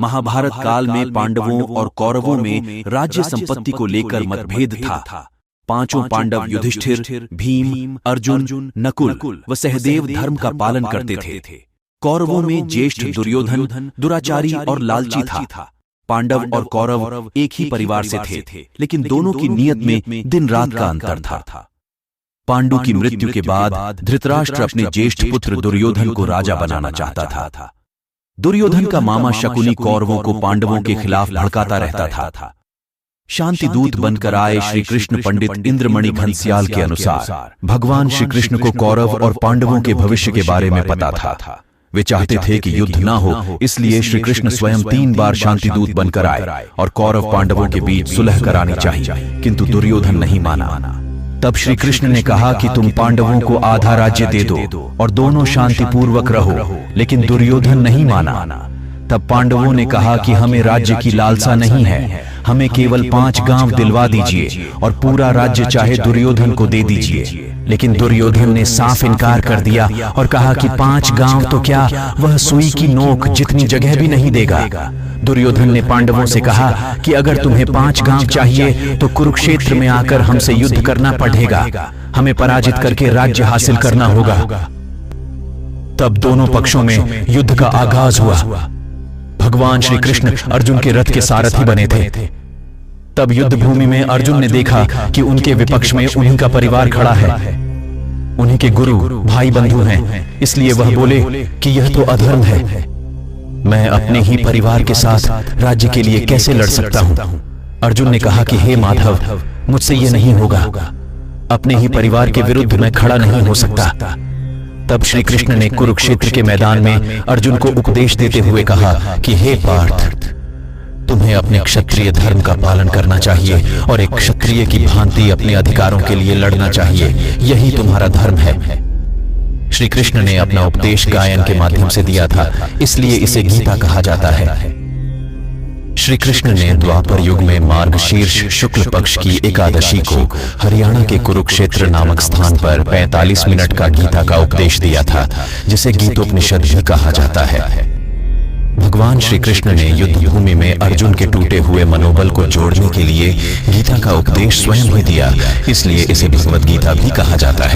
महाभारत काल में पांडवों और कौरवों में राज्य संपत्ति को लेकर मतभेद था। पांचों पांडव युधिष्ठिर, भीम, अर्जुन, नकुल व सहदेव धर्म का पालन करते थे। कौरवों में ज्येष्ठ दुर्योधन दुराचारी और लालची था। पांडव और कौरव एक ही परिवार से थे, लेकिन दोनों की नीयत में दिन रात का अंतर था। पांडु की मृत्यु के बाद धृतराष्ट्र अपने ज्येष्ठ पुत्र दुर्योधन को राजा बनाना चाहता था। दुर्योधन का मामा शकुनी कौरवों को पांडवों के खिलाफ भड़काता रहता था। शांति दूत बनकर आए श्री कृष्ण पंडित इंद्रमणि घनश्याल के अनुसार भगवान श्री कृष्ण को कौरव और पांडवों के भविष्य के बारे में पता था। वे चाहते थे कि युद्ध ना हो, इसलिए श्री कृष्ण स्वयं 3 बार शांति दूत बनकर आए और कौरव पांडवों के बीच सुलह करानी चाहिए, किंतु दुर्योधन नहीं माना। तब श्री कृष्ण ने कहा कि तुम पांडवों को आधा राज्य दे दो और दोनों शांतिपूर्वक रहो, लेकिन दुर्योधन नहीं माना। तब पांडवों ने कहा कि हमें राज्य की लालसा नहीं है, हमें केवल 5 गांव दिलवा दीजिए और पूरा राज्य चाहे दुर्योधन को दे दीजिए। लेकिन दुर्योधन ने साफ इनकार कर दिया और कहा कि 5 गांव तो क्या, वह सुई की नोक जितनी जगह भी नहीं देगा। दुर्योधन ने पांडवों से कहा कि अगर तुम्हें 5 गांव चाहिए तो कुरुक्षेत्र में आकर हमसे युद्ध करना पड़ेगा, हमें पराजित करके राज्य हासिल करना होगा। तब दोनों पक्षों में युद्ध का आगाज हुआ। भगवान श्री कृष्ण अर्जुन के रथ के सारथी बने थे। तब युद्ध भूमि में अर्जुन ने देखा कि उनके विपक्ष में उन्हीं का परिवार खड़ा है, उन्हीं के गुरु भाई बंधु हैं, इसलिए वह बोले कि यह तो अधर्म है। मैं अपने ही परिवार के साथ राज्य के लिए कैसे लड़ सकता हूं? अर्जुन ने कहा कि हे माधव, मुझसे यह नहीं होगा, अपने ही परिवार के विरुद्ध मैं खड़ा नहीं हो सकता। तब श्री कृष्ण ने कुरुक्षेत्र के मैदान में अर्जुन को उपदेश देते हुए कहा कि हे पार्थ, तुम्हें अपने क्षत्रिय धर्म का पालन करना चाहिए और एक क्षत्रिय की भांति अपने अधिकारों के लिए लड़ना चाहिए, यही तुम्हारा धर्म है। श्री कृष्ण ने अपना उपदेश गायन के माध्यम से दिया था, इसलिए इसे गीता कहा जाता है। श्री कृष्ण ने द्वापर युग में मार्गशीर्ष शुक्ल पक्ष की एकादशी को हरियाणा के कुरुक्षेत्र नामक स्थान पर 45 मिनट का गीता का उपदेश दिया था, जिसे गीतोपनिषद भी कहा जाता है। भगवान श्री कृष्ण ने युद्ध भूमि में अर्जुन के टूटे हुए मनोबल को जोड़ने के लिए गीता का उपदेश स्वयं ही दिया, इसलिए इसे भगवद गीता भी कहा जाता है।